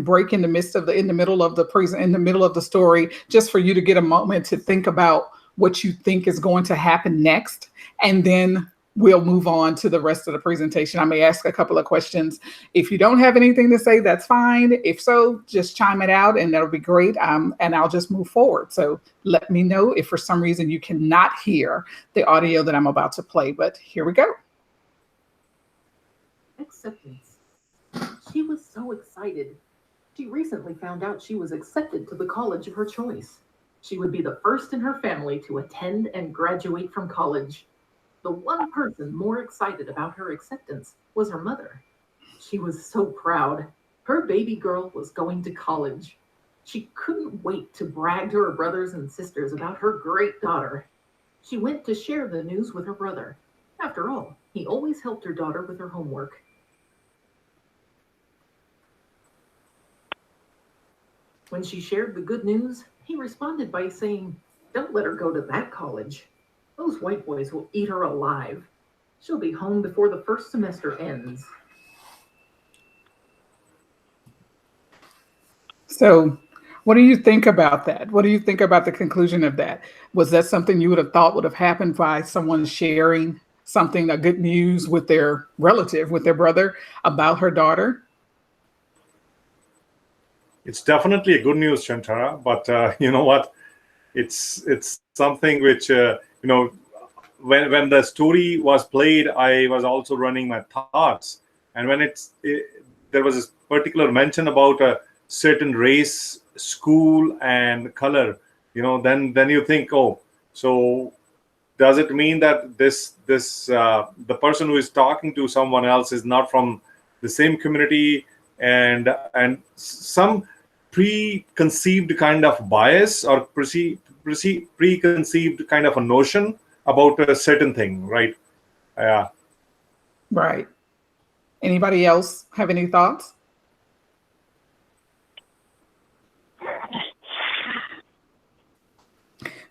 can break in the middle of the story, just for you to get a moment to think about what you think is going to happen next. And then we'll move on to the rest of the presentation. I may ask a couple of questions. If you don't have anything to say, that's fine. If so, just chime it out and that'll be great. And I'll just move forward. So let me know if for some reason you cannot hear the audio that I'm about to play, but here we go. Acceptance. She was so excited. She recently found out she was accepted to the college of her choice. She would be the first in her family to attend and graduate from college. The one person more excited about her acceptance was her mother. She was so proud. Her baby girl was going to college. She couldn't wait to brag to her brothers and sisters about her great daughter. She went to share the news with her brother. After all, he always helped her daughter with her homework. When she shared the good news, he responded by saying, "Don't let her go to that college. Those white boys will eat her alive. She'll be home before the first semester ends." So what do you think about that? What do you think about the conclusion of that? Was that something you would have thought would have happened by someone sharing something, a good news with their relative, with their brother about her daughter? It's definitely a good news, Shantara, but you know what? It's something which, when the story was played, I was also running my thoughts. And when there was a particular mention about a certain race, school, and color, then you think, oh, so does it mean that the person who is talking to someone else is not from the same community, and some preconceived kind of bias or preconceived kind of a notion about a certain thing, right? Right. Anybody else have any thoughts?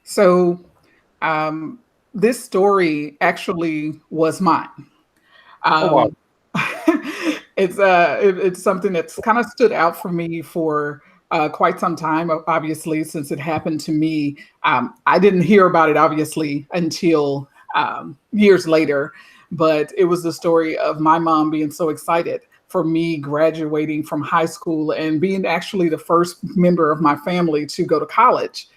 So this story actually was mine. Wow. It's something that's kind of stood out for me for quite some time, obviously, since it happened to me. I didn't hear about it, obviously, until years later, but it was the story of my mom being so excited for me graduating from high school and being actually the first member of my family to go to college.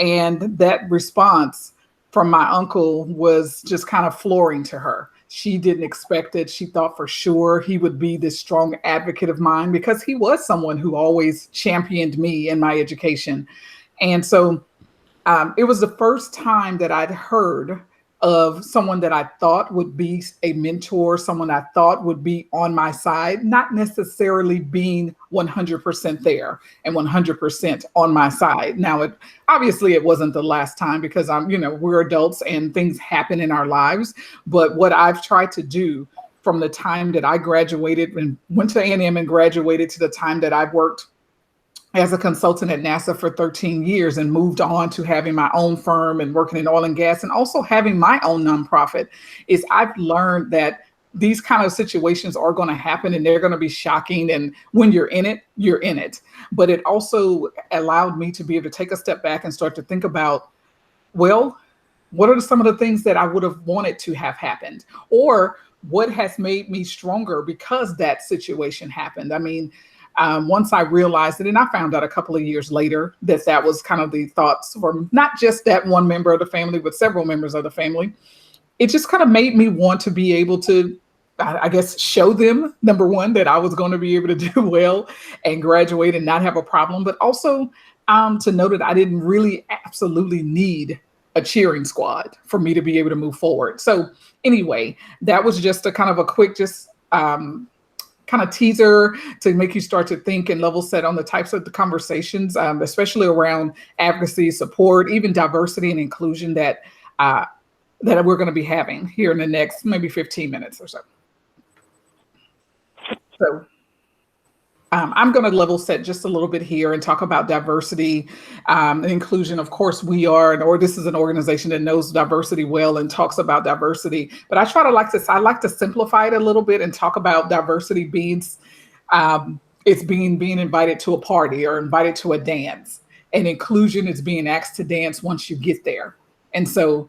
And that response from my uncle was just kind of flooring to her. She didn't expect it. She thought for sure he would be this strong advocate of mine because he was someone who always championed me in my education. And so it was the first time that I'd heard of someone that I thought would be a mentor, someone I thought would be on my side, not necessarily being 100% there and 100% on my side. Now, obviously it wasn't the last time because we're adults and things happen in our lives. But what I've tried to do from the time that I graduated and went to A&M and graduated to the time that I've worked as a consultant at NASA for 13 years and moved on to having my own firm and working in oil and gas and also having my own nonprofit, is I've learned that these kind of situations are going to happen and they're going to be shocking. And when you're in it, you're in it. But it also allowed me to be able to take a step back and start to think about, well, what are some of the things that I would have wanted to have happened? Or what has made me stronger because that situation happened? I mean, once I realized it, and I found out a couple of years later that was kind of the thoughts from not just that one member of the family, but several members of the family, it just kind of made me want to be able to, I guess, show them, number one, that I was going to be able to do well and graduate and not have a problem, but also to know that I didn't really absolutely need a cheering squad for me to be able to move forward. So anyway, that was just a kind of a quick, kind of teaser to make you start to think and level set on the types of the conversations, especially around advocacy, support, even diversity and inclusion that we're going to be having here in the next maybe 15 minutes or so. So I'm going to level set just a little bit here and talk about diversity and inclusion. Of course, this is an organization that knows diversity well and talks about diversity. But I like to simplify it a little bit and talk about diversity being it's being invited to a party or invited to a dance. And inclusion is being asked to dance once you get there. And so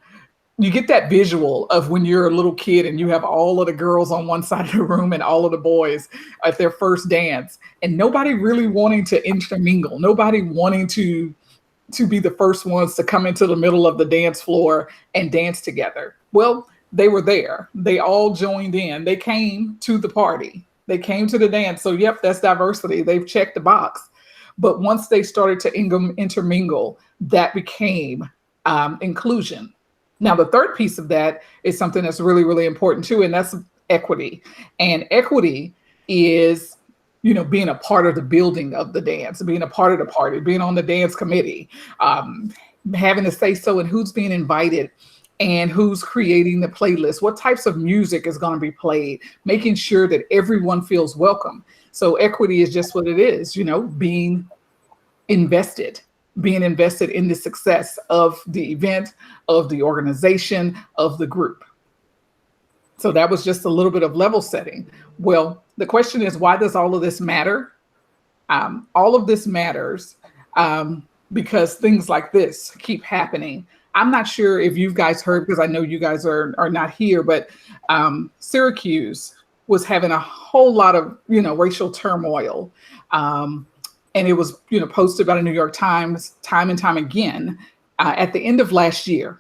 you get that visual of when you're a little kid and you have all of the girls on one side of the room and all of the boys at their first dance, and nobody really wanting to intermingle, nobody wanting to be the first ones to come into the middle of the dance floor and dance together. Well, they were there. They all joined in. They came to the party. They came to the dance. So, yep, that's diversity. They've checked the box. But once they started to intermingle, that became inclusion. Now, the third piece of that is something that's really, really important too, and that's equity. And equity is, being a part of the building of the dance, being a part of the party, being on the dance committee, having a say so in who's being invited and who's creating the playlist, what types of music is going to be played, making sure that everyone feels welcome. So equity is just what it is, being invested in the success of the event, of the organization, of the group. So that was just a little bit of level setting. Well, the question is, why does all of this matter? All of this matters because things like this keep happening. I'm not sure if you guys heard, because I know you guys are not here, but Syracuse was having a whole lot of, racial turmoil. And it was, posted by the New York Times time and time again at the end of last year.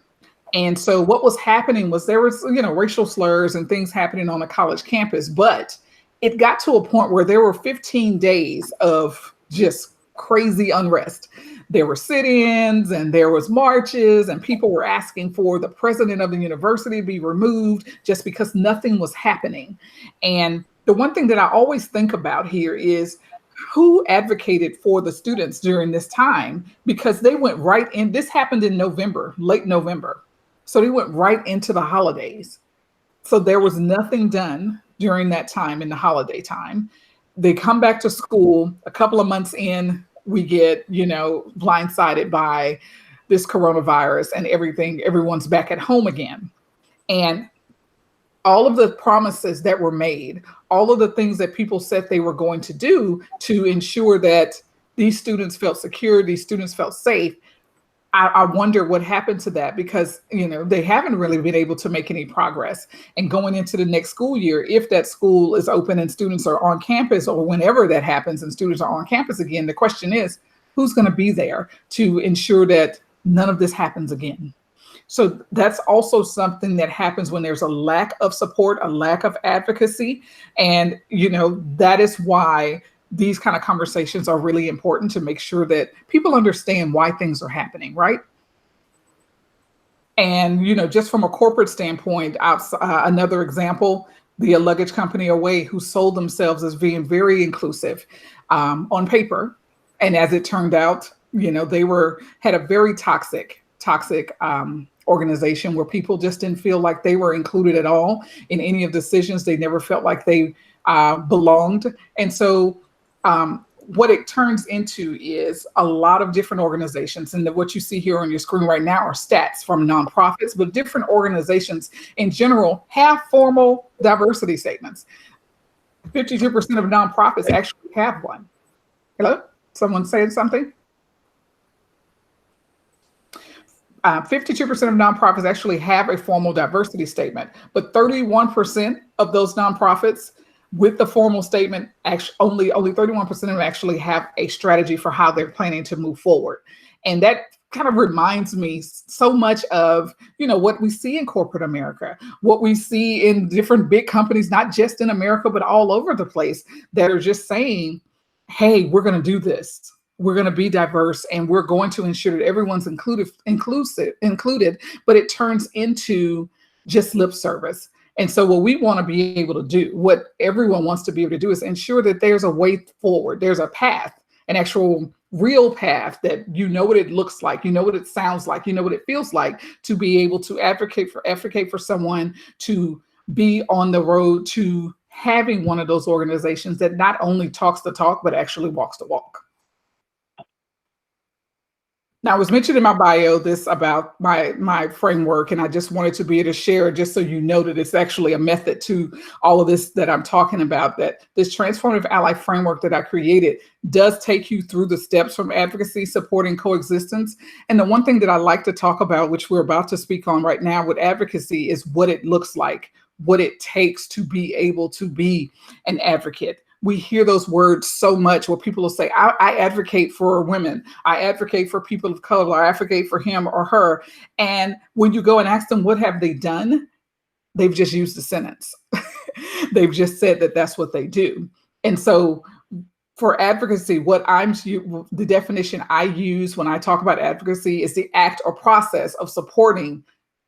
And so what was happening was there was, racial slurs and things happening on a college campus, but it got to a point where there were 15 days of just crazy unrest. There were sit-ins and there was marches and people were asking for the president of the university to be removed just because nothing was happening. And the one thing that I always think about here is who advocated for the students during this time, because they went right in. This happened in November, late November. So they went right into the holidays. So there was nothing done during that time, in the holiday time. They come back to school a couple of months in, we get, blindsided by this coronavirus and everything. Everyone's back at home again. And all of the promises that were made, all of the things that people said they were going to do to ensure that these students felt secure, these students felt safe, I wonder what happened to that, because, they haven't really been able to make any progress. And going into the next school year, if that school is open and students are on campus, or whenever that happens and students are on campus again, the question is, who's going to be there to ensure that none of this happens again? So that's also something that happens when there's a lack of support, a lack of advocacy. And, that is why these kind of conversations are really important, to make sure that people understand why things are happening, right? And, just from a corporate standpoint, another example, the luggage company Away, who sold themselves as being very inclusive on paper. And as it turned out, they had a very toxic organization where people just didn't feel like they were included at all in any of the decisions. They never felt like they belonged. And so what it turns into is a lot of different organizations. And what you see here on your screen right now are stats from nonprofits, but different organizations in general have formal diversity statements. 52% of nonprofits actually have one. Hello? Someone saying something? 52% of nonprofits actually have a formal diversity statement, but 31% of those nonprofits with the formal statement, only 31% of them actually have a strategy for how they're planning to move forward. And that kind of reminds me so much of, what we see in corporate America, what we see in different big companies, not just in America, but all over the place, that are just saying, hey, we're going to do this. We're going to be diverse, and we're going to ensure that everyone's included, but it turns into just lip service. And so what we want to be able to do, what everyone wants to be able to do, is ensure that there's a way forward. There's a path, an actual real path, that what it looks like, what it sounds like, what it feels like, to be able to advocate for someone to be on the road to having one of those organizations that not only talks the talk, but actually walks the walk. Now, I was mentioned in my bio this about my framework, and I just wanted to be able to share it just so you know that it's actually a method to all of this that I'm talking about, that this transformative ally framework that I created does take you through the steps from advocacy, support, and coexistence. And the one thing that I like to talk about, which we're about to speak on right now with advocacy, is what it looks like, what it takes to be able to be an advocate. We hear those words so much where people will say, I advocate for women. I advocate for people of color. I advocate for him or her. And when you go and ask them, what have they done? They've just used the sentence. They've just said that that's what they do. And so for advocacy, the definition I use when I talk about advocacy is the act or process of supporting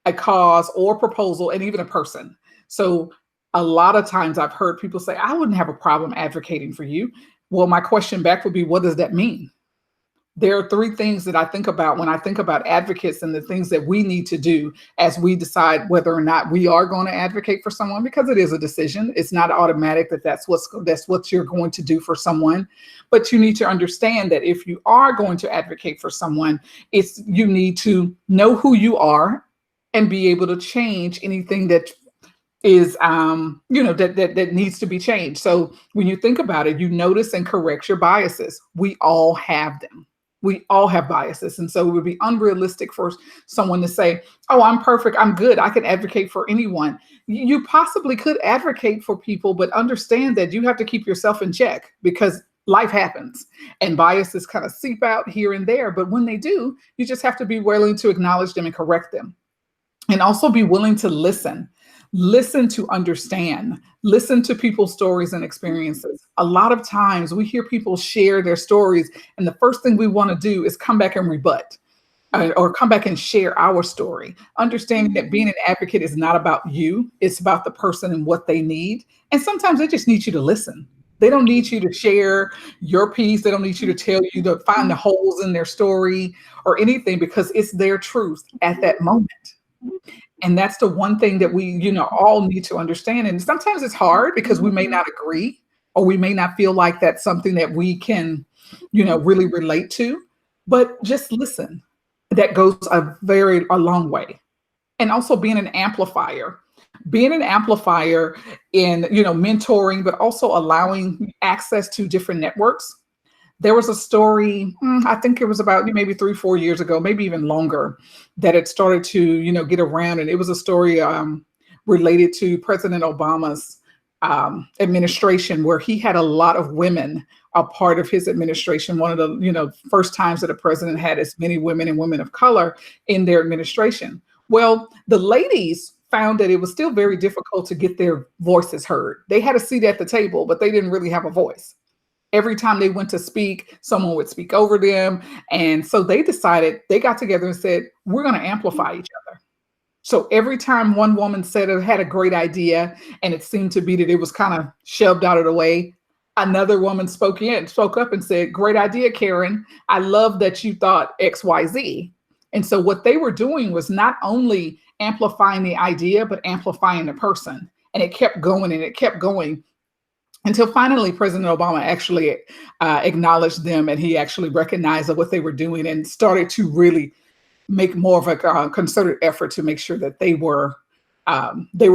a cause or proposal and even a person. So a lot of times I've heard people say, I wouldn't have a problem advocating for you. Well, my question back would be, what does that mean? There are three things that I think about when I think about advocates and the things that we need to do as we decide whether or not we are going to advocate for someone, because it is a decision. It's not automatic that that's what you're going to do for someone. But you need to understand that if you are going to advocate for someone, you need to know who you are and be able to change anything that is, that needs to be changed. So when you think about it, you notice and correct your biases. We all have them. We all have biases. And so it would be unrealistic for someone to say, oh, I'm perfect, I'm good, I can advocate for anyone. You possibly could advocate for people, but understand that you have to keep yourself in check, because life happens and biases kind of seep out here and there. But when they do, you just have to be willing to acknowledge them and correct them. And also be willing to listen to understand, listen to people's stories and experiences. A lot of times we hear people share their stories, and the first thing we want to do is come back and rebut or come back and share our story. Understanding that being an advocate is not about you, it's about the person and what they need. And sometimes they just need you to listen. They don't need you to share your piece. They don't need you to tell you to find the holes in their story or anything, because it's their truth at that moment. And that's the one thing that we, all need to understand. And sometimes it's hard because we may not agree, or we may not feel like that's something that we can, really relate to, but just listen. That goes a long way. And also being an amplifier in, mentoring, but also allowing access to different networks. There was a story, I think it was about maybe 3-4 years ago, maybe even longer, that it started to, get around. And it was a story related to President Obama's administration, where he had a lot of women a part of his administration. One of the, first times that a president had as many women and women of color in their administration. Well, the ladies found that it was still very difficult to get their voices heard. They had a seat at the table, but they didn't really have a voice. Every time they went to speak, someone would speak over them. And so they got together and said, we're going to amplify each other. So every time one woman had a great idea, and it seemed to be that it was kind of shoved out of the way, another woman spoke up and said, great idea, Karen. I love that you thought X, Y, Z. And so what they were doing was not only amplifying the idea, but amplifying the person. And it kept going and it kept going, until finally President Obama actually acknowledged them, and he actually recognized what they were doing and started to really make more of a concerted effort to make sure that they were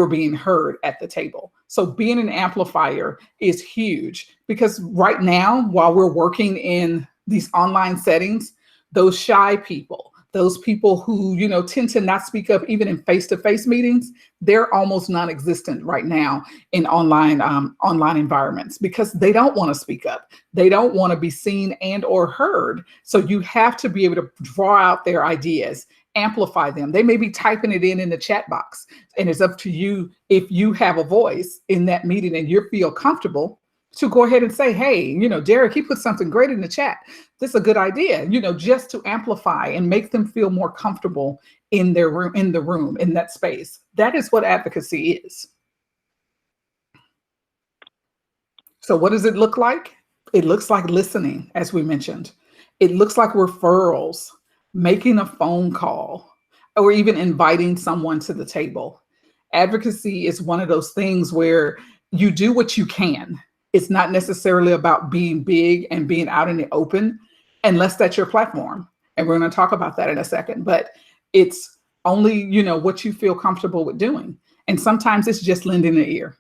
being heard at the table. So being an amplifier is huge, because right now, while we're working in these online settings, those shy people, those people who, tend to not speak up even in face-to-face meetings, they're almost non-existent right now in online environments, because they don't want to speak up. They don't want to be seen and or heard. So you have to be able to draw out their ideas, amplify them. They may be typing it in the chat box, and it's up to you, if you have a voice in that meeting and you feel comfortable, to go ahead and say, hey, Derek, he put something great in the chat. This is a good idea, just to amplify and make them feel more comfortable in the room, in that space. That is what advocacy is. So what does it look like? It looks like listening, as we mentioned. It looks like referrals, making a phone call, or even inviting someone to the table. Advocacy is one of those things where you do what you can. It's not necessarily about being big and being out in the open, unless that's your platform. And we're going to talk about that in a second, but it's only, you know, what you feel comfortable with doing. And sometimes it's just lending an ear.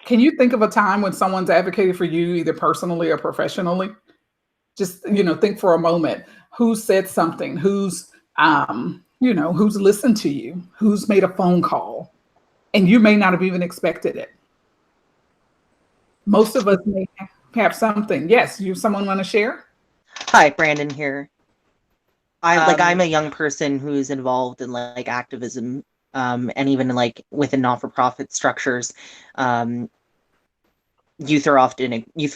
Can you think of a time when someone's advocated for you, either personally or professionally? Just, you know, think for a moment, who said something, who's, you know, who's listened to you, who's made a phone call, and you may not have even expected it. Most of us may have something. Yes, someone want to share? Hi, Brandon here. I'm a young person who's involved in like activism, and even like within not-for-profit structures. Youth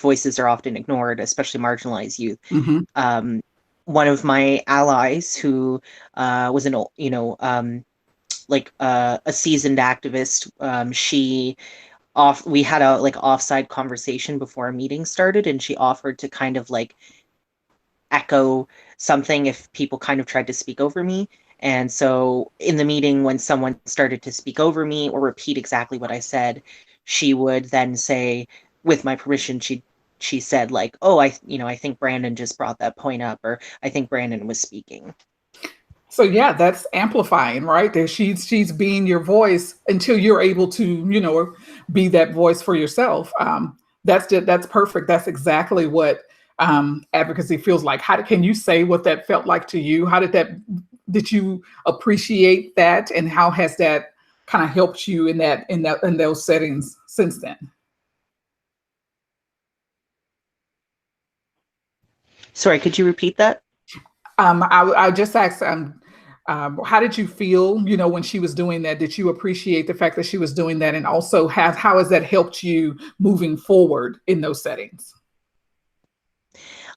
voices are often ignored, especially marginalized youth. Mm-hmm. One of my allies who was a seasoned activist, we had a like offside conversation before a meeting started, and she offered to kind of like echo something if people kind of tried to speak over me. And so in the meeting, when someone started to speak over me or repeat exactly what I said, she would then say, with my permission, she said like, oh, I think Brandon just brought that point up, or I think Brandon was speaking. So yeah, that's amplifying, right? There, she's being your voice until you're able to, you know, be that voice for yourself. That's perfect. That's exactly what advocacy feels like. Can you say what that felt like to you? Did you appreciate that, and how has that kind of helped you in those settings since then? Sorry, could you repeat that? I just asked, how did you feel, you know, when she was doing that? Did you appreciate the fact that she was doing that? And also how has that helped you moving forward in those settings?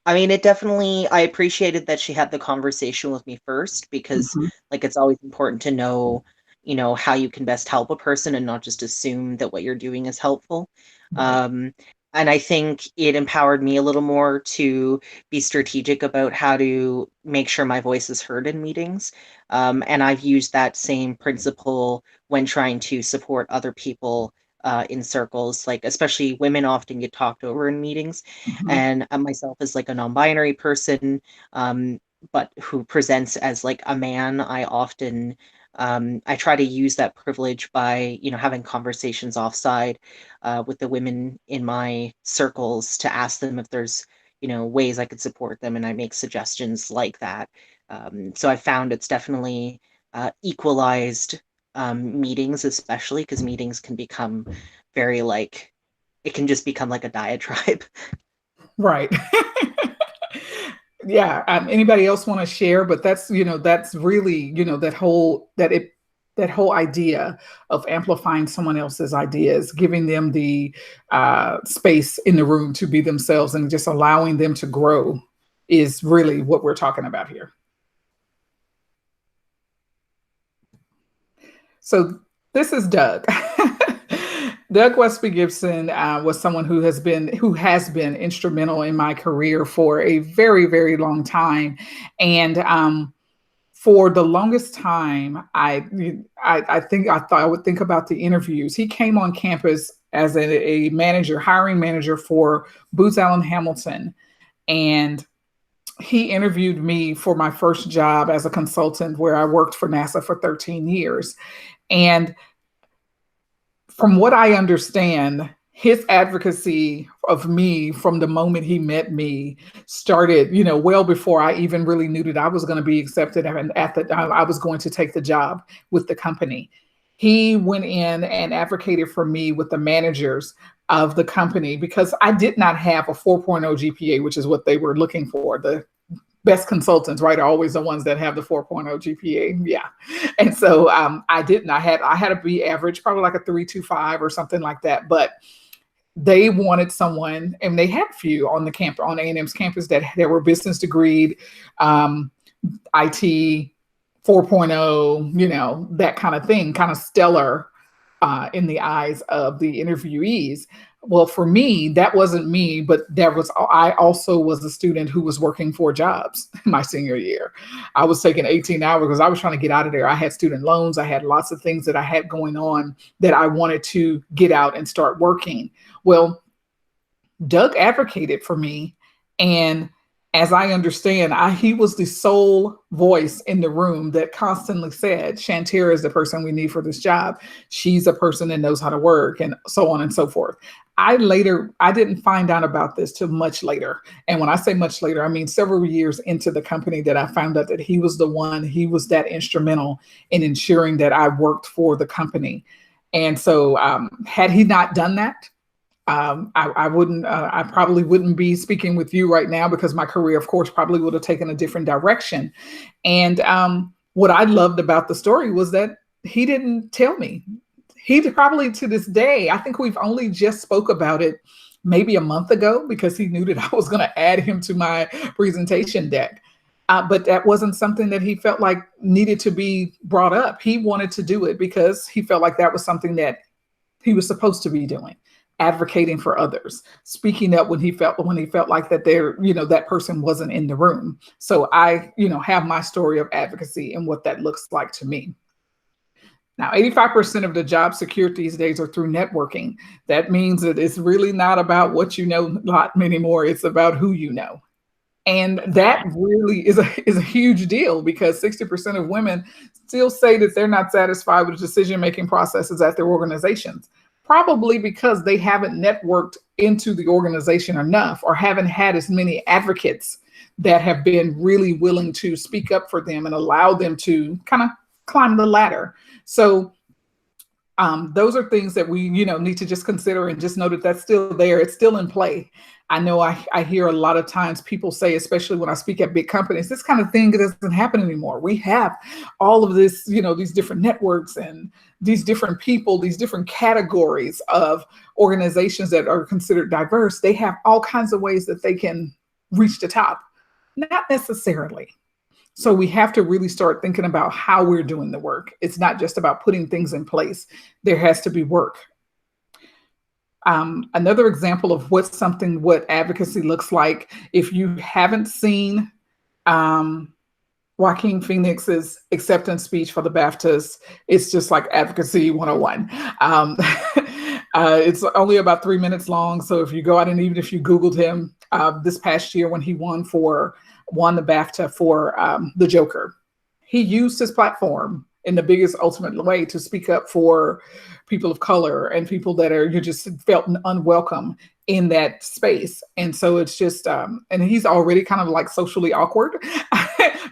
I mean, I appreciated that she had the conversation with me first, because like, it's always important to know, you know, how you can best help a person and not just assume that what you're doing is helpful. Right. And I think it empowered me a little more to be strategic about how to make sure my voice is heard in meetings. And I've used that same principle when trying to support other people in circles, like especially women often get talked over in meetings. And myself as like a non-binary person, but who presents as like a man, I often I try to use that privilege by, you know, having conversations offside with the women in my circles to ask them if there's, you know, ways I could support them, and I make suggestions like that. So I found it's definitely equalized meetings, especially because meetings can become very like, it can just become like a diatribe. Right. Yeah. Anybody else want to share? But that's, you know, that's really, you know, that whole idea of amplifying someone else's ideas, giving them the space in the room to be themselves and just allowing them to grow is really what we're talking about here. So this is Doug. Doug Westby Gibson was someone who has been instrumental in my career for a very, very long time. And for the longest time, I thought I would think about the interviews. He came on campus as a manager, hiring manager for Booz Allen Hamilton. And he interviewed me for my first job as a consultant, where I worked for NASA for 13 years. And from what I understand, his advocacy of me from the moment he met me started, you know, well before I even really knew that I was going to be accepted and I was going to take the job with the company. He went in and advocated for me with the managers of the company, because I did not have a 4.0 GPA, which is what they were looking for. The best consultants, right, are always the ones that have the 4.0 GPA. Yeah. And so I didn't. I had to be average, probably like a 3.25 or something like that. But they wanted someone, and they had a few on the camp, on A&M's campus, that were business degreed, IT 4.0, you know, that kind of thing, kind of stellar in the eyes of the interviewees. Well, for me, that wasn't me, but I also was a student who was working 4 jobs my senior year. I was taking 18 hours because I was trying to get out of there. I had student loans. I had lots of things that I had going on that I wanted to get out and start working. Well, Doug advocated for me, and as I understand, he was the sole voice in the room that constantly said, Shantira is the person we need for this job. She's a person that knows how to work, and so on and so forth. I didn't find out about this till much later. And when I say much later, I mean several years into the company that I found out that he was that instrumental in ensuring that I worked for the company. And so had he not done that, I probably wouldn't be speaking with you right now, because my career, of course, probably would have taken a different direction. And what I loved about the story was that he didn't tell me. He probably, to this day, I think we've only just spoke about it maybe a month ago, because he knew that I was going to add him to my presentation deck. But that wasn't something that he felt like needed to be brought up. He wanted to do it because he felt like that was something that he was supposed to be doing. Advocating for others, speaking up when he felt like that that person wasn't in the room. So I, have my story of advocacy and what that looks like to me. Now, 85% of the job secured these days are through networking. That means that it's really not about what you know a lot anymore. It's about who you know. And that really is a huge deal, because 60% of women still say that they're not satisfied with decision-making processes at their organizations. Probably because they haven't networked into the organization enough, or haven't had as many advocates that have been really willing to speak up for them and allow them to kind of climb the ladder. So those are things that we, need to just consider, and just know that that's still there. It's still in play. I know I hear a lot of times people say, especially when I speak at big companies, this kind of thing doesn't happen anymore. We have all of this, these different networks and these different people, these different categories of organizations that are considered diverse. They have all kinds of ways that they can reach the top. Not necessarily. So we have to really start thinking about how we're doing the work. It's not just about putting things in place. There has to be work. Another example of what advocacy looks like, if you haven't seen Joaquin Phoenix's acceptance speech for the BAFTAs, it's just like advocacy 101. It's only about 3 minutes long. So if you go out and even if you Googled him this past year when he won the BAFTA for The Joker, he used his platform in the biggest ultimate way to speak up for people of color and people that you just felt unwelcome in that space. And so it's just, and he's already kind of like socially awkward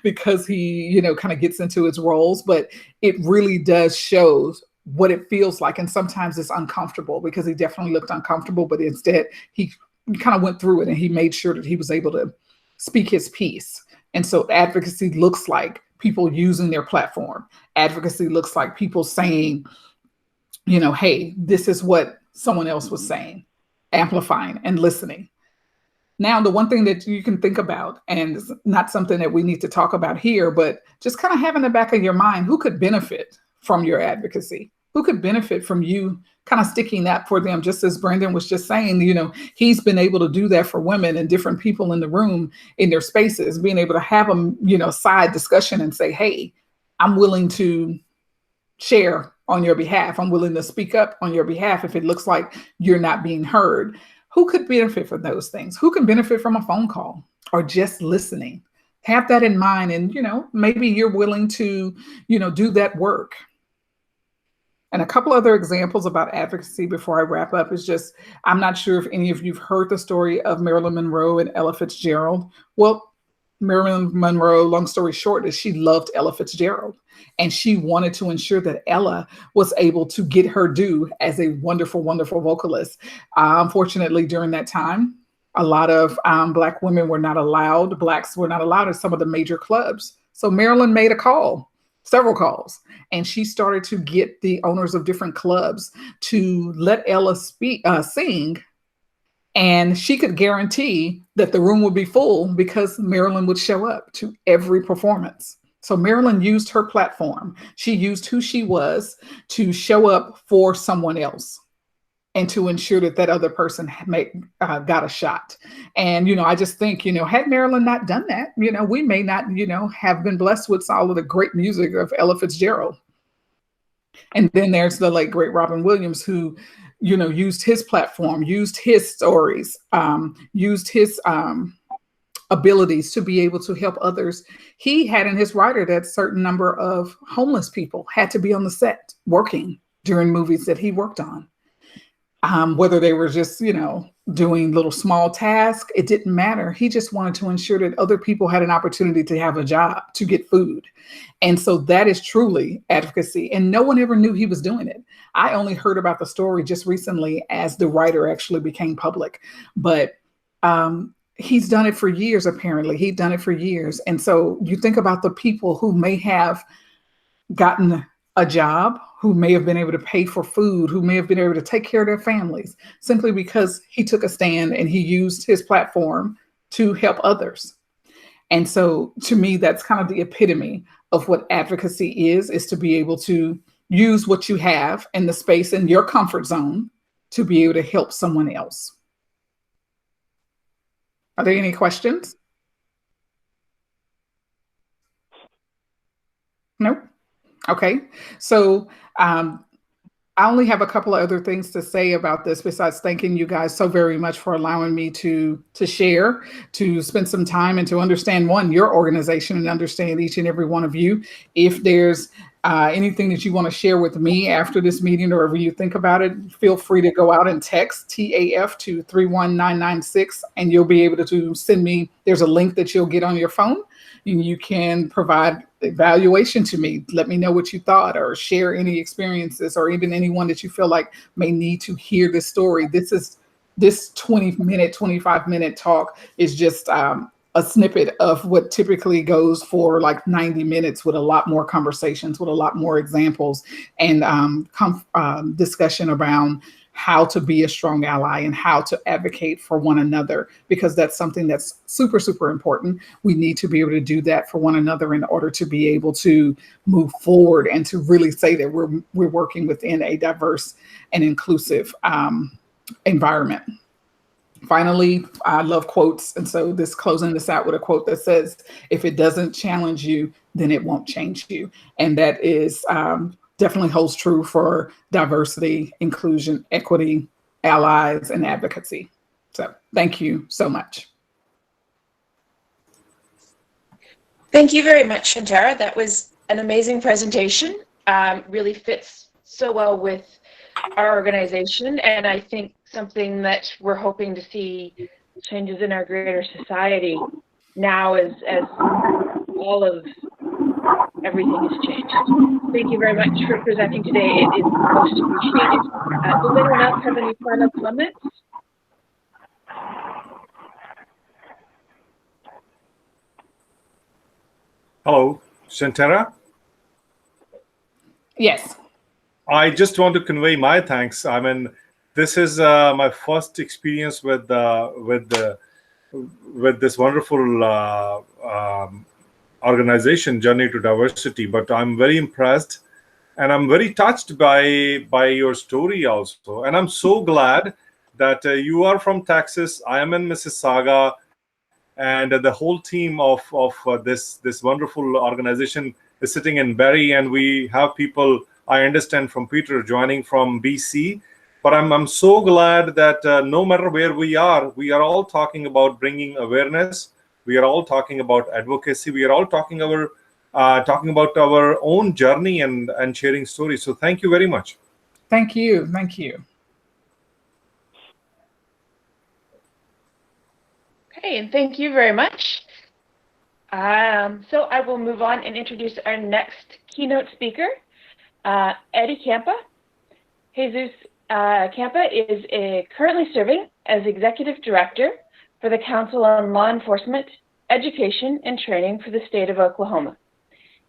because he, kind of gets into his roles, but it really does show what it feels like. And sometimes it's uncomfortable, because he definitely looked uncomfortable, but instead he kind of went through it and he made sure that he was able to speak his piece. And so advocacy looks like people using their platform. Advocacy looks like people saying, hey, this is what someone else was saying, amplifying and listening. Now, the one thing that you can think about, and it's not something that we need to talk about here, but just kind of have in the back of your mind, who could benefit from your advocacy? Who could benefit from you kind of sticking up for them? Just as Brandon was just saying, he's been able to do that for women and different people in the room, in their spaces, being able to have a, side discussion and say, hey, I'm willing to share on your behalf. I'm willing to speak up on your behalf if it looks like you're not being heard. Who could benefit from those things? Who can benefit from a phone call or just listening? Have that in mind. And, maybe you're willing to, do that work. And a couple other examples about advocacy before I wrap up is just, I'm not sure if any of you've heard the story of Marilyn Monroe and Ella Fitzgerald. Well, Marilyn Monroe, long story short, is she loved Ella Fitzgerald. And she wanted to ensure that Ella was able to get her due as a wonderful, wonderful vocalist. Unfortunately, during that time, a lot of Black women were not allowed, Blacks were not allowed at some of the major clubs. So Marilyn made several calls, and she started to get the owners of different clubs to let Ella sing. And she could guarantee that the room would be full because Marilyn would show up to every performance. So Marilyn used her platform. She used who she was to show up for someone else and to ensure that that other person got a shot. And, I just think, had Marilyn not done that, we may not, have been blessed with all of the great music of Ella Fitzgerald. And then there's the late, great Robin Williams, who, used his platform, used his stories, used his abilities to be able to help others. He had in his writer that certain number of homeless people had to be on the set working during movies that he worked on. Whether they were just, doing little small tasks, it didn't matter. He just wanted to ensure that other people had an opportunity to have a job, to get food. And so that is truly advocacy. And no one ever knew he was doing it. I only heard about the story just recently as the writer actually became public. But he's done it for years, apparently. He'd done it for years. And so you think about the people who may have gotten a job, who may have been able to pay for food, who may have been able to take care of their families, simply because he took a stand and he used his platform to help others. And so to me, that's kind of the epitome of what advocacy is to be able to use what you have in the space in your comfort zone to be able to help someone else. Are there any questions? Nope. Okay. So I only have a couple of other things to say about this besides thanking you guys so very much for allowing me to share, to spend some time and to understand, one, your organization and understand each and every one of you. If there's anything that you want to share with me after this meeting or wherever you think about it, feel free to go out and text TAF to 31996 and you'll be able to send me, there's a link that you'll get on your phone and you can provide evaluation to me. Let me know what you thought or share any experiences or even anyone that you feel like may need to hear this story. This 20-minute, 25-minute talk is just a snippet of what typically goes for like 90 minutes with a lot more conversations, with a lot more examples and discussion around how to be a strong ally and how to advocate for one another, because that's something that's super, super important. We need to be able to do that for one another in order to be able to move forward and to really say that we're working within a diverse and inclusive environment. Finally, I love quotes. And so closing this out with a quote that says, if it doesn't challenge you, then it won't change you. And that is definitely holds true for diversity, inclusion, equity, allies, and advocacy. So thank you so much. Thank you very much, Shantara. That was an amazing presentation. Really fits so well with our organization, and I think something that we're hoping to see changes in our greater society now as all of everything has changed. Thank you very much for presenting today. It is most appreciated. Does anyone else have any final comments? Hello, Shantara. Yes. I just want to convey my thanks. I mean, this is my first experience with this wonderful organization, Journey to Diversity. But I'm very impressed, and I'm very touched by your story also. And I'm so glad that you are from Texas. I am in Mississauga, and the whole team of this wonderful organization is sitting in Barrie, and we have people, I understand, from Peter joining from BC. But I'm so glad that no matter where we are all talking about bringing awareness. We are all talking about advocacy. We are all talking about our own journey and sharing stories. So thank you very much. Thank you. Thank you. Okay, and thank you very much. So I will move on and introduce our next keynote speaker, Eddie Campa. Jesus Campa is currently serving as Executive Director for the Council on Law Enforcement, Education, and Training for the state of Oklahoma.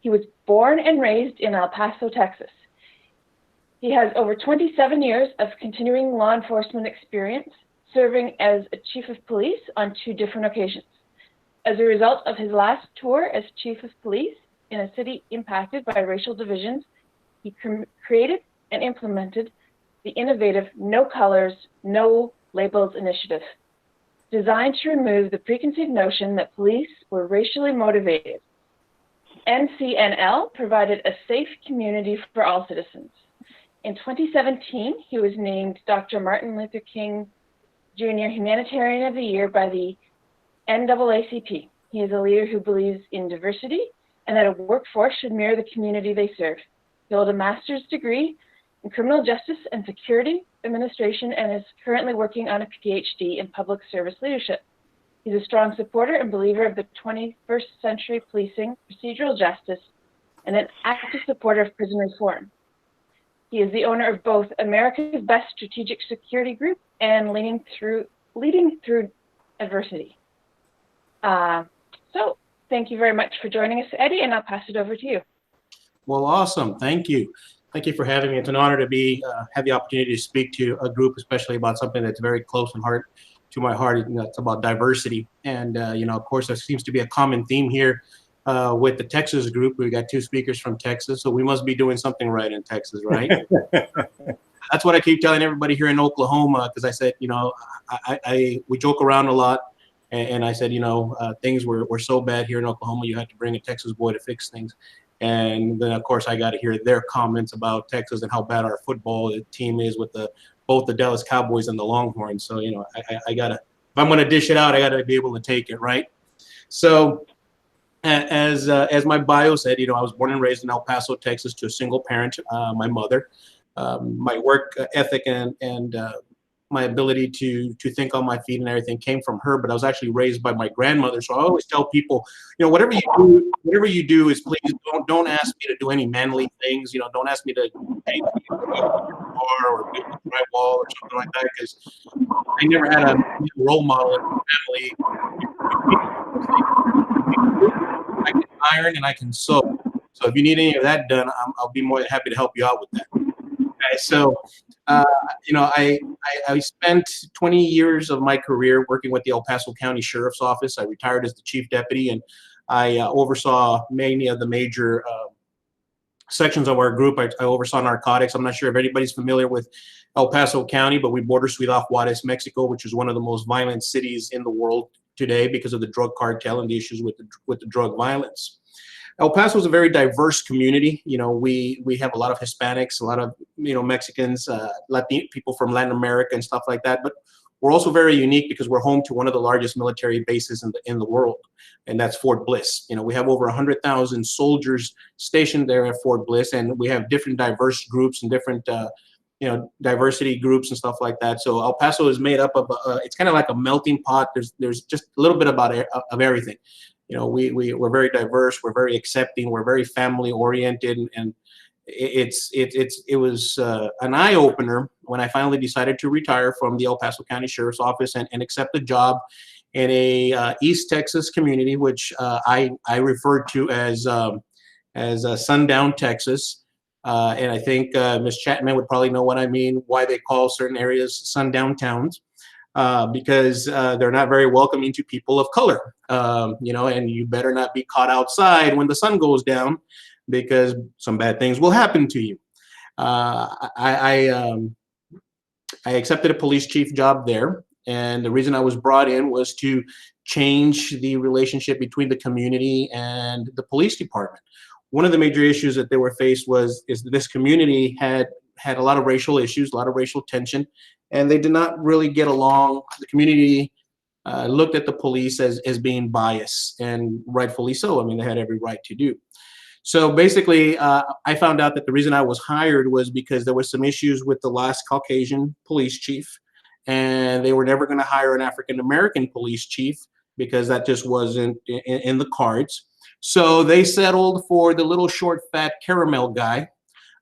He was born and raised in El Paso, Texas. He has over 27 years of continuing law enforcement experience, serving as a chief of police on 2 different occasions. As a result of his last tour as chief of police in a city impacted by racial divisions, he created and implemented the innovative No Colors, No Labels initiative, designed to remove the preconceived notion that police were racially motivated. NCNL provided a safe community for all citizens. In 2017, he was named Dr. Martin Luther King Jr. Humanitarian of the Year by the NAACP. He is a leader who believes in diversity and that a workforce should mirror the community they serve. He holds a master's degree in criminal justice and security administration and is currently working on a PhD in public service leadership. He's a strong supporter and believer of the 21st century policing, procedural justice, and an active supporter of prison reform. He is the owner of both America's Best Strategic Security Group and Leading Through Adversity. So thank you very much for joining us, Eddie, and I'll pass it over to you. Well, awesome. Thank you. Thank you for having me. It's an honor to be have the opportunity to speak to a group, especially about something that's very close to my heart. It's about diversity. And, of course, there seems to be a common theme here with the Texas group. We've got 2 speakers from Texas, so we must be doing something right in Texas, right? That's what I keep telling everybody here in Oklahoma, because I said, we joke around a lot. And I said, things were so bad here in Oklahoma, you had to bring a Texas boy to fix things. And then, of course, I got to hear their comments about Texas and how bad our football team is with both the Dallas Cowboys and the Longhorns. So, I got to, if I'm going to dish it out, I got to be able to take it, right? So as my bio said, I was born and raised in El Paso, Texas, to a single parent, my mother. My work ethic and my ability to think on my feet and everything came from her, but I was actually raised by my grandmother. So I always tell people, whatever you do is please don't ask me to do any manly things. Don't ask me to paint or build a drywall or something like that, because I never had a role model in my family. I can iron and I can sew. So if you need any of that done, I'll be more than happy to help you out with that. Okay, so I spent 20 years of my career working with the El Paso County Sheriff's Office. I retired as the chief deputy, and I oversaw many of the major sections of our group. I oversaw narcotics. I'm not sure if anybody's familiar with El Paso County, but we border Ciudad Juarez, Mexico, which is one of the most violent cities in the world today because of the drug cartel and the issues with the drug violence. El Paso is a very diverse community. We have a lot of Hispanics, a lot of Mexicans, Latin people from Latin America and stuff like that. But we're also very unique because we're home to one of the largest military bases in the world, and that's Fort Bliss. We have over 100,000 soldiers stationed there at Fort Bliss, and we have different diverse groups and different diversity groups and stuff like that. So El Paso is made up of it's kind of like a melting pot. There's just a little bit of everything. We're very diverse, we're very accepting, we're very family oriented, and it was an eye opener when I finally decided to retire from the El Paso County Sheriff's Office and accept a job in a East Texas community, which I refer to as Sundown, Texas. And I think Ms. Chapman would probably know what I mean, why they call certain areas sundown towns. Because they're not very welcoming to people of color, and you better not be caught outside when the sun goes down, because some bad things will happen to you. I accepted a police chief job there, and the reason I was brought in was to change the relationship between the community and the police department. One of the major issues that they were faced is that this community had a lot of racial issues, a lot of racial tension, and they did not really get along. The community looked at the police as being biased, and rightfully so. I mean, they had every right to do. So basically, I found out that the reason I was hired was because there was some issues with the last Caucasian police chief, and they were never going to hire an African-American police chief because that just wasn't in the cards. So they settled for the little short, fat caramel guy.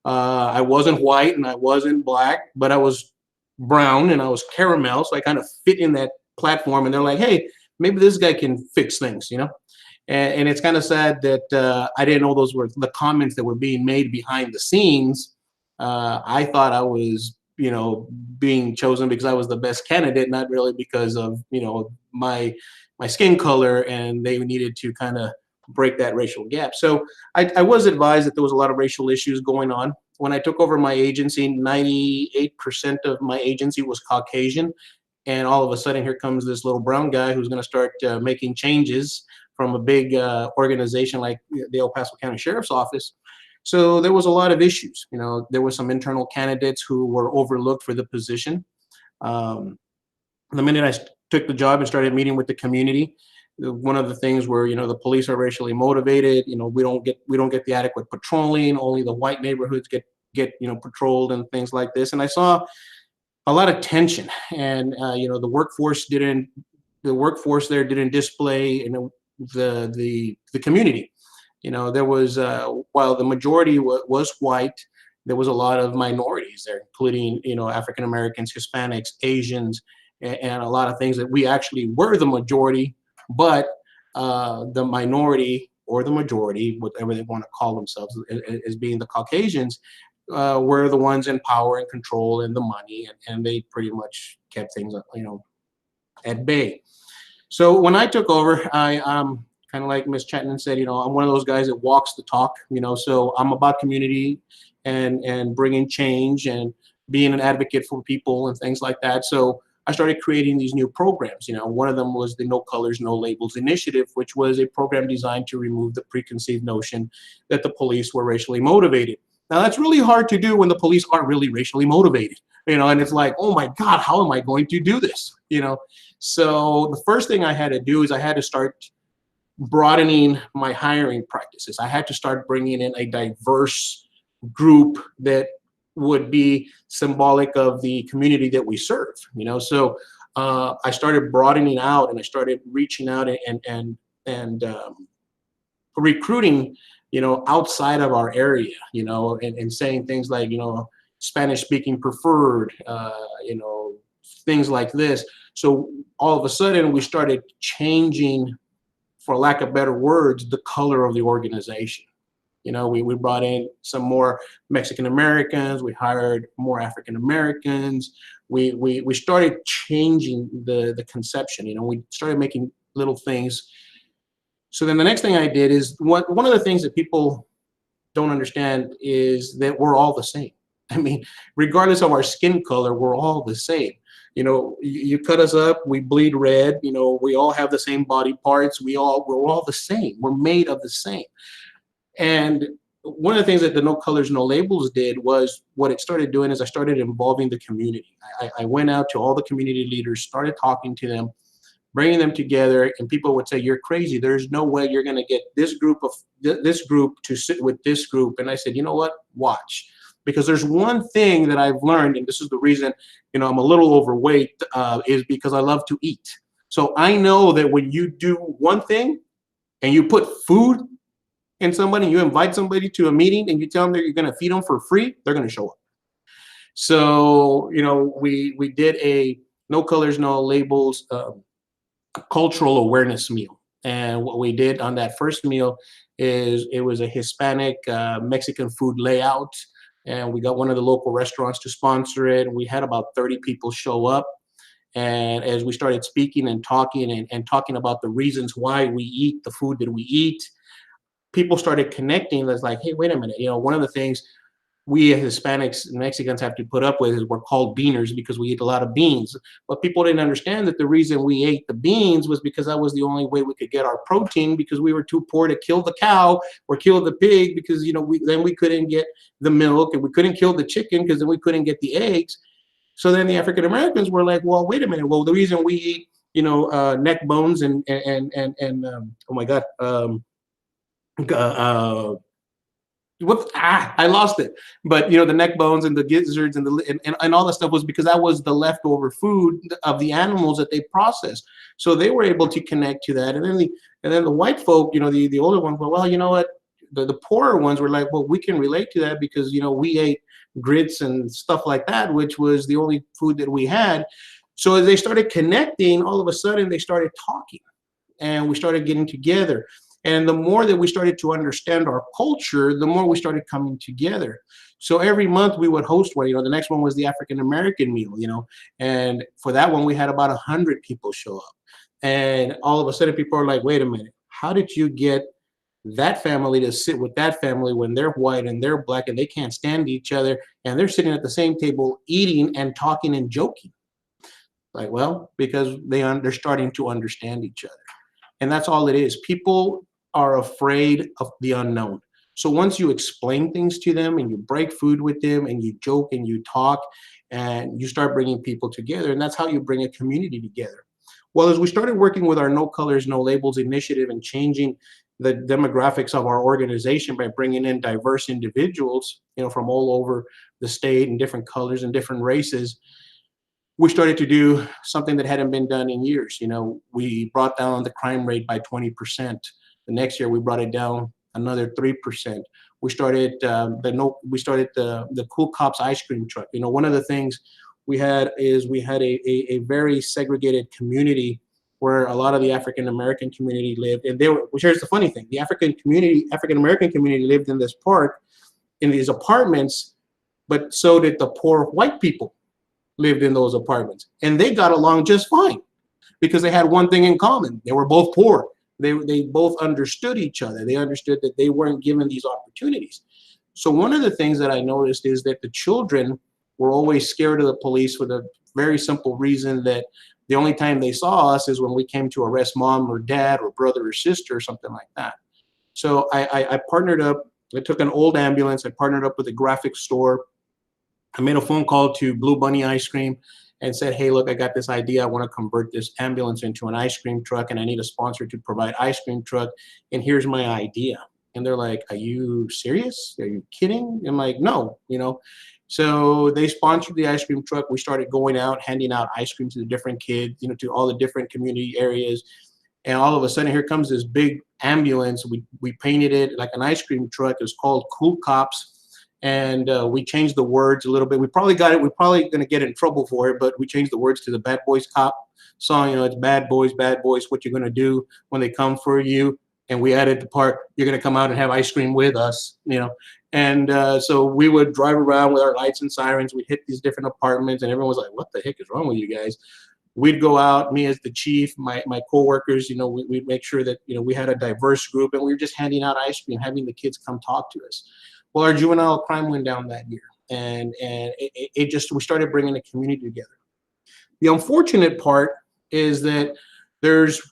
I wasn't white and I wasn't black, but I was brown and I was caramel, so I kind of fit in that platform. And they're like, hey, maybe this guy can fix things, And it's kind of sad that I didn't know those were the comments that were being made behind the scenes. I thought I was, being chosen because I was the best candidate, not really because of, my skin color, and they needed to kind of break that racial gap. So I was advised that there was a lot of racial issues going on. When I took over my agency, 98% of my agency was Caucasian. And all of a sudden, here comes this little brown guy who's going to start making changes from a big organization like the El Paso County Sheriff's Office. So there was a lot of issues. There were some internal candidates who were overlooked for the position. The minute I took the job and started meeting with the community, one of the things where, you know, the police are racially motivated. You know, we don't get the adequate patrolling. Only the white neighborhoods get you know, patrolled and things like this. And I saw a lot of tension, and you know, the workforce there didn't display, you know, the community. You know, there was while the majority was white, there was a lot of minorities there, including, you know, African Americans, Hispanics, Asians, and a lot of things that we actually were the majority, but the minority or the majority, whatever they want to call themselves, as being the Caucasians, were the ones in power and control and the money, and they pretty much kept things, you know, at bay. So when I took over, I kind of like Ms. Chetnan said, you know, I'm one of those guys that walks the talk, you know, so I'm about community and bringing change and being an advocate for people and things like that. So I started creating these new programs. You know, one of them was the No Colors, No Labels initiative, which was a program designed to remove the preconceived notion that the police were racially motivated. Now, that's really hard to do when the police aren't really racially motivated, you know, and it's like, oh my God, how am I going to do this? You know, so the first thing I had to do is I had to start broadening my hiring practices. I had to start bringing in a diverse group that would be symbolic of the community that we serve, you know. So I started broadening out, and I started reaching out and recruiting, you know, outside of our area, you know, and saying things like, you know, Spanish speaking preferred, you know, things like this. So all of a sudden we started changing, for lack of better words, the color of the organization. You know, we brought in some more Mexican Americans, we hired more African Americans, we started changing the conception, you know, we started making little things. So then the next thing I did is, one of the things that people don't understand is that we're all the same. I mean, regardless of our skin color, we're all the same. You know, you cut us up, we bleed red, you know, we all have the same body parts, we're all the same, we're made of the same. And one of the things that the No Colors, No Labels did was, what it started doing is I started involving the community. I went out to all the community leaders, started talking to them, bringing them together, and people would say, you're crazy. There's no way you're going to get this group to sit with this group. And I said, you know what, watch. Because there's one thing that I've learned, and this is the reason, you know, I'm a little overweight, is because I love to eat. So I know that when you do one thing and you put food in somebody, you invite somebody to a meeting and you tell them that you're going to feed them for free, they're going to show up. So, you know, we did a No Colors, No Labels cultural awareness meal. And what we did on that first meal is, it was a Hispanic Mexican food layout. And we got one of the local restaurants to sponsor it. We had about 30 people show up. And as we started speaking and talking and talking about the reasons why we eat the food that we eat, people started connecting. It's like, hey, wait a minute. You know, one of the things we as Hispanics and Mexicans have to put up with is we're called beaners because we eat a lot of beans. But people didn't understand that the reason we ate the beans was because that was the only way we could get our protein, because we were too poor to kill the cow or kill the pig, because, you know, then we couldn't get the milk, and we couldn't kill the chicken because then we couldn't get the eggs. So then the African Americans were like, well, wait a minute. Well, the reason we eat, you know, neck bones and oh my God, I lost it. But, you know, the neck bones and the gizzards and and all that stuff was because that was the leftover food of the animals that they processed. So they were able to connect to that. And then the white folk, you know, the older ones were, well, you know what, the poorer ones were like, well, we can relate to that because, you know, we ate grits and stuff like that, which was the only food that we had. So as they started connecting, all of a sudden they started talking, and we started getting together. And the more that we started to understand our culture, the more we started coming together. So every month we would host one. You know, the next one was the African American meal, you know, and for that one we had about 100 people show up. And all of a sudden people are like, wait a minute, how did you get that family to sit with that family when they're white and they're black and they can't stand each other, and they're sitting at the same table eating and talking and joking? Like, well, because they're starting to understand each other. And that's all it is. People are afraid of the unknown. So once you explain things to them and you break food with them and you joke and you talk and you start bringing people together, and that's how you bring a community together. Well, as we started working with our No Colors, No Labels initiative and changing the demographics of our organization by bringing in diverse individuals, from all over the state and different colors and different races, we started to do something that hadn't been done in years. We brought down the crime rate by 20%. The next year, we brought it down another 3%. We started the Cool Cops ice cream truck. One of the things we had a very segregated community where a lot of the African American community lived, and here's the funny thing: the African American community lived in this park, in these apartments, but so did the poor white people lived in those apartments, and they got along just fine because they had one thing in common: they were both poor. They both understood each other. They understood that they weren't given these opportunities. So one of the things that I noticed is that the children were always scared of the police for the very simple reason that the only time they saw us is when we came to arrest mom or dad or brother or sister or something like that. So I partnered up. I took an old ambulance. I partnered up with a graphics store. I made a phone call to Blue Bunny Ice Cream and said, hey, look, I got this idea. I want to convert this ambulance into an ice cream truck, and I need a sponsor to provide ice cream truck. And here's my idea. And they're like, are you serious? Are you kidding? I'm like, no, So they sponsored the ice cream truck. We started going out, handing out ice cream to the different kids, to all the different community areas. And all of a sudden, here comes this big ambulance. We painted it like an ice cream truck. It's called Cool Cops. And we changed the words a little bit. We're probably going to get in trouble for it, but we changed the words to the Bad Boys Cop song. It's bad boys, what you're going to do when they come for you. And we added the part, you're going to come out and have ice cream with us, And so we would drive around with our lights and sirens. We'd hit these different apartments, and everyone was like, what the heck is wrong with you guys? We'd go out, me as the chief, my coworkers, we'd make sure that, we had a diverse group, and we were just handing out ice cream, having the kids come talk to us. Well, our juvenile crime went down that year, and we started bringing the community together. The unfortunate part is that there's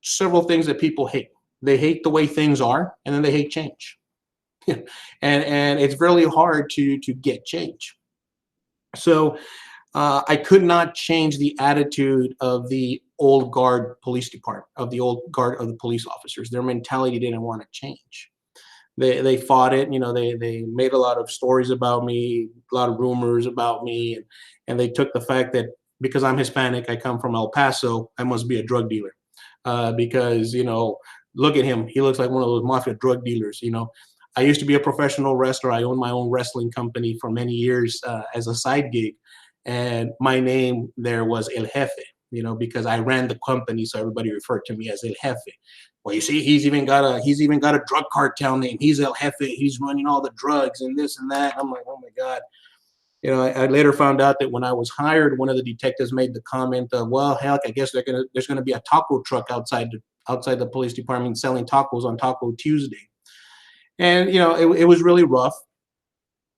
several things that people hate. They hate the way things are, and then they hate change. and it's really hard to get change. So I could not change the attitude of the old guard police department, of the old guard of the police officers. Their mentality didn't want to change. They fought it, they made a lot of stories about me, a lot of rumors about me, and they took the fact that because I'm Hispanic, I come from El Paso, I must be a drug dealer. Because, look at him, he looks like one of those mafia drug dealers. I used to be a professional wrestler. I owned my own wrestling company for many years as a side gig, and my name there was El Jefe, because I ran the company, so everybody referred to me as El Jefe. Well, you see, he's even got a drug cartel name. He's El Jefe. He's running all the drugs and this and that. I'm like, oh my God. I later found out that when I was hired, one of the detectives made the comment of, well, heck, I guess there's gonna be a taco truck outside the police department selling tacos on Taco Tuesday. And it was really rough.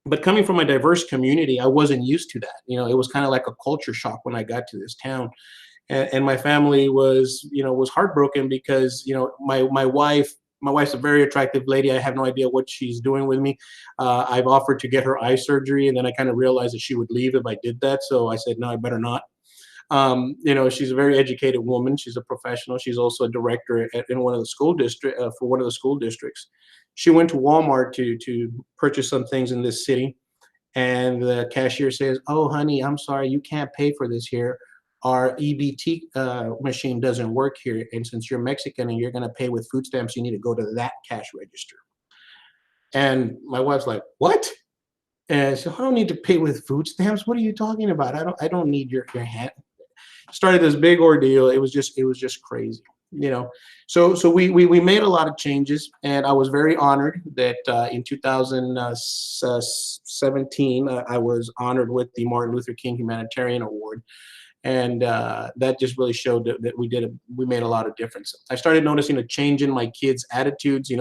But coming from a diverse community, I wasn't used to that. It was kind of like a culture shock when I got to this town. And my family was heartbroken because, my wife's a very attractive lady. I have no idea what she's doing with me. I've offered to get her eye surgery, and then I kind of realized that she would leave if I did that. So I said, no, I better not. She's a very educated woman. She's a professional. She's also a director in one of the school for one of the school districts. She went to Walmart to purchase some things in this city. And the cashier says, oh, honey, I'm sorry, you can't pay for this here. Our EBT machine doesn't work here. And since you're Mexican and you're going to pay with food stamps, you need to go to that cash register. And my wife's like, what? And so I don't need to pay with food stamps. What are you talking about? I don't need your hand. Started this big ordeal. It was just crazy, So we made a lot of changes, and I was very honored that in 2017 I was honored with the Martin Luther King Humanitarian Award. And that just really showed that we made a lot of difference. I started noticing a change in my kids' attitudes.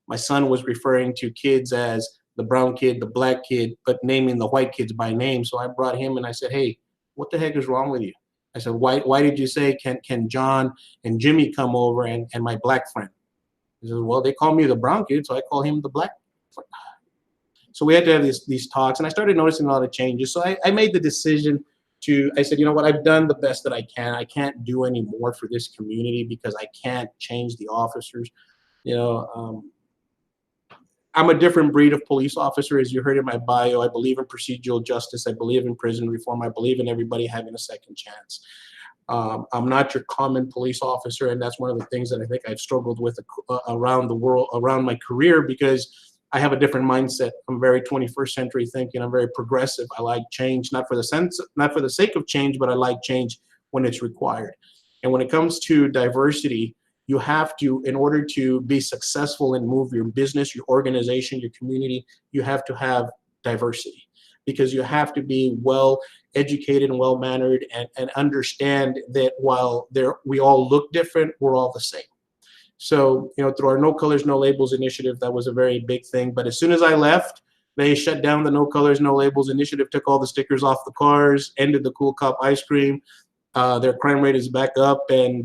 My son was referring to kids as the brown kid, the black kid, but naming the white kids by name. So I brought him and I said, hey, what the heck is wrong with you? I said, why did you say, can John and Jimmy come over and my black friend? He says, well, they call me the brown kid, so I call him the black friend. So we had to have these talks, and I started noticing a lot of changes. So I made the decision I said, you know what, I've done the best that I can. I can't do any more for this community because I can't change the officers. You know, I'm a different breed of police officer, as you heard in my bio. I believe in procedural justice. I believe in prison reform. I believe in everybody having a second chance. I'm not your common police officer, and that's one of the things that I think I've struggled with around the world, around my career, because I have a different mindset. I'm very 21st century thinking. I'm very progressive. I like change, not for the sake of change, but I like change when it's required. And when it comes to diversity, you have to, in order to be successful and move your business, your organization, your community, you have to have diversity, because you have to be well educated and well mannered, and understand that while we all look different, we're all the same. So, you know, through our No Colors, No Labels initiative, that was a very big thing. But as soon as I left, they shut down the No Colors, No Labels initiative, took all the stickers off the cars, ended the Cool Cop ice cream. Their crime rate is back up, and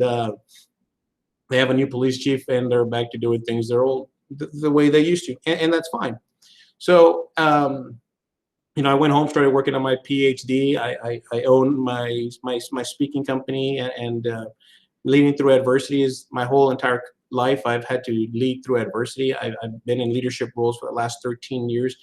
they have a new police chief, and they're back to doing things the way they used to, and that's fine. So, you know, I went home, started working on my PhD. I own my speaking company, and leading through adversity is my whole entire life. I've had to lead through adversity. I've been in leadership roles for the last 13 years.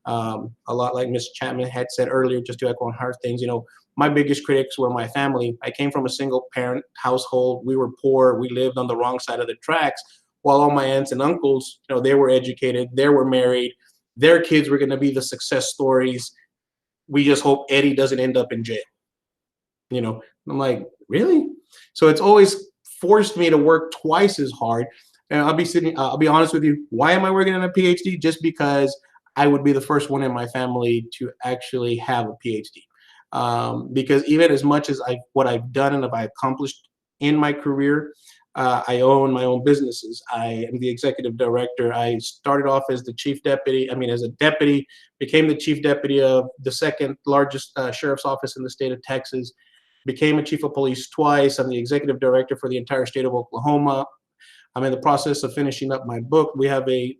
A lot like Ms. Chapman had said earlier, just to echo on her things, you know, my biggest critics were my family. I came from a single parent household. We were poor. We lived on the wrong side of the tracks, while all my aunts and uncles, you know, they were educated, they were married, their kids were going to be the success stories. We just hope Eddie doesn't end up in jail. You know, I'm like, really? So it's always forced me to work twice as hard. And I'll be honest with you, why am I working on a PhD? Just because I would be the first one in my family to actually have a PhD. Because even as much as what I've done and I've accomplished in my career, I own my own businesses. I am the executive director. I started off as the chief deputy. As a deputy, became the chief deputy of the second largest sheriff's office in the state of Texas. Became a chief of police twice. I'm the executive director for the entire state of Oklahoma. I'm in the process of finishing up my book. We have a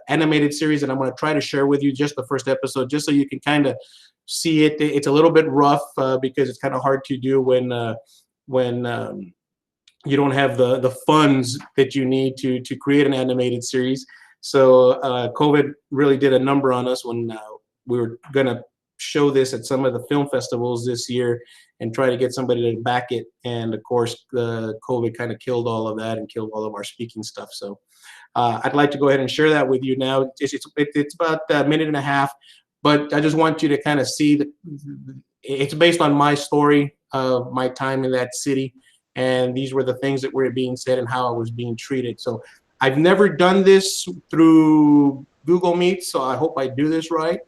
animated series that I'm going to try to share with you, just the first episode, just so you can kind of see it. It's a little bit rough because it's kind of hard to do when you don't have the funds that you need to create an animated series. So COVID really did a number on us when we were going to show this at some of the film festivals this year and try to get somebody to back it. And of course, the COVID kind of killed all of that and killed all of our speaking stuff. So I'd like to go ahead and share that with you now. It's about a minute and a half, but I just want you to kind of see that it's based on my story of my time in that city. And these were the things that were being said and how I was being treated. So I've never done this through Google Meet, so I hope I do this right.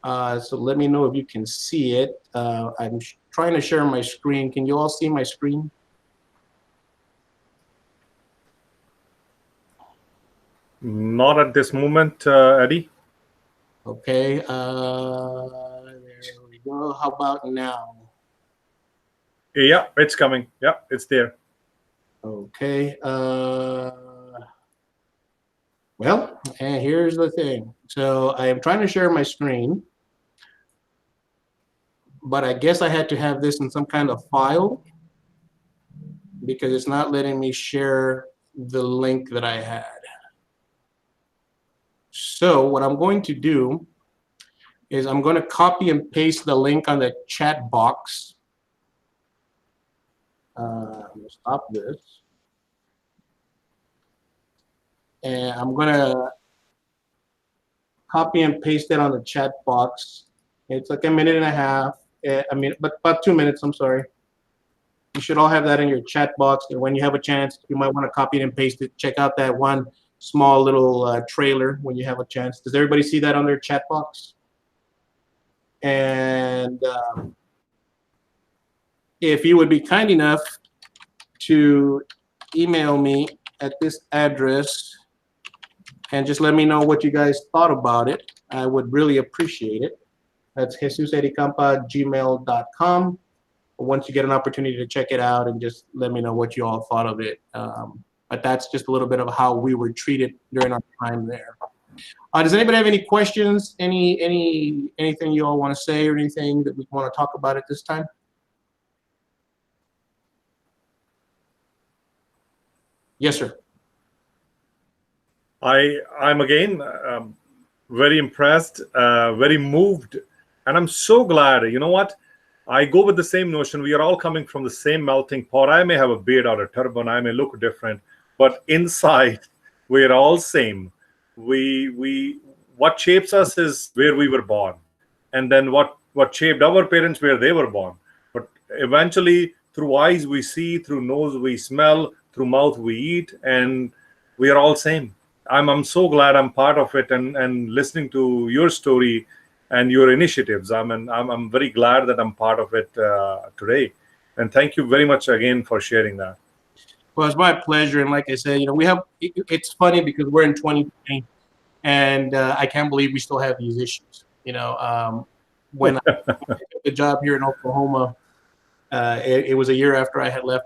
So let me know if you can see it. I'm trying to share my screen. Can you all see my screen? Not at this moment, Eddie. Okay, there we go. How about now? Yeah, it's coming. Yeah, it's there. Okay. Well, and here's the thing. So I am trying to share my screen, but I guess I had to have this in some kind of file because it's not letting me share the link that I had. So what I'm going to do is I'm going to copy and paste the link on the chat box. I'm going to stop this. And I'm going to copy and paste it on the chat box. It's like a minute and a half. But about 2 minutes, I'm sorry. You should all have that in your chat box. And when you have a chance, you might want to copy it and paste it. Check out that one small little trailer when you have a chance. Does everybody see that on their chat box? And if you would be kind enough to email me at this address and just let me know what you guys thought about it, I would really appreciate it. That's jesusedicampa@gmail.com. Once you get an opportunity to check it out, and just let me know what you all thought of it. But that's just a little bit of how we were treated during our time there. Does anybody have any questions? Anything you all want to say or anything that we want to talk about at this time? Yes, sir. I'm again very impressed, very moved, and I'm so glad. You know what? I go with the same notion. We are all coming from the same melting pot. I may have a beard or a turban. I may look different, but inside we are all same. What shapes us is where we were born, and then what shaped our parents where they were born. But eventually, through eyes we see, through nose we smell, through mouth we eat, and we are all same. I'm so glad I'm part of it, and listening to your story and your initiatives. I'm very glad that I'm part of it today, and thank you very much again for sharing that. Well, it's my pleasure, and like I said, it's funny because we're in 2020, and I can't believe we still have these issues. When I took the job here in Oklahoma, it was a year after I had left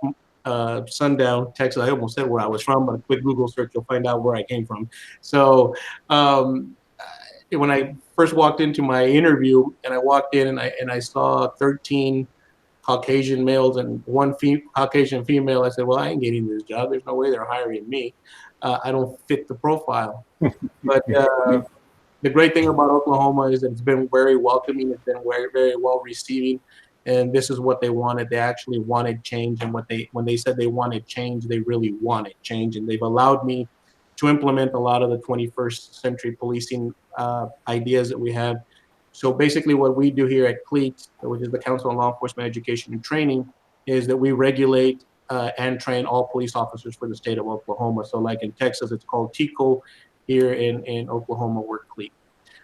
Sundown, Texas. I almost said where I was from, but a quick Google search, you'll find out where I came from. So when I first walked into my interview, and I walked in and I saw 13 Caucasian males and one Caucasian female, I said, well, I ain't getting this job. There's no way they're hiring me. I don't fit the profile. But the great thing about Oklahoma is that it's been very welcoming. It's been very, very well receiving. And this is what they wanted. They actually wanted change. And when they said they wanted change, they really wanted change. And they've allowed me to implement a lot of the 21st century policing ideas that we have. So basically what we do here at CLEAT, which is the Council on Law Enforcement Education and Training, is that we regulate and train all police officers for the state of Oklahoma. So like in Texas, it's called TICO. Here in Oklahoma, we're CLEAT.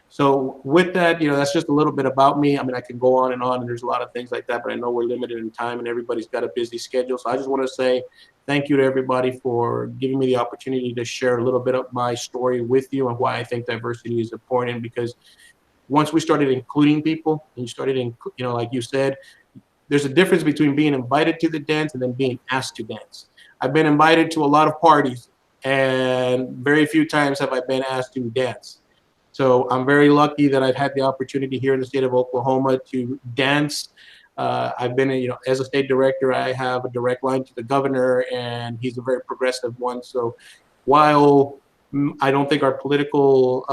So with that, that's just a little bit about me. I mean, I can go on, and there's a lot of things like that, but I know we're limited in time and everybody's got a busy schedule. So I just want to say thank you to everybody for giving me the opportunity to share a little bit of my story with you and why I think diversity is important, because once we started including people, and you started, like you said, there's a difference between being invited to the dance and then being asked to dance. I've been invited to a lot of parties, and very few times have I been asked to dance. So I'm very lucky that I've had the opportunity here in the state of Oklahoma to dance. I've been, as a state director, I have a direct line to the governor, and he's a very progressive one. So while I don't think our political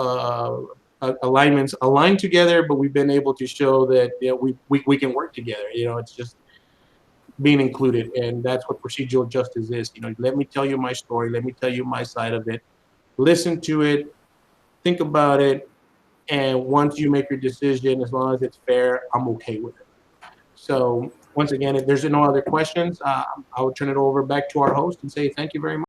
alignments align together, but we've been able to show that we can work together. It's just being included, and that's what procedural justice is. Let me tell you my story. Let me tell you my side of it. Listen to it. Think about it, and once you make your decision, as long as it's fair, I'm okay with it. So once again, if there's no other questions, I will turn it over back to our host and say thank you very much.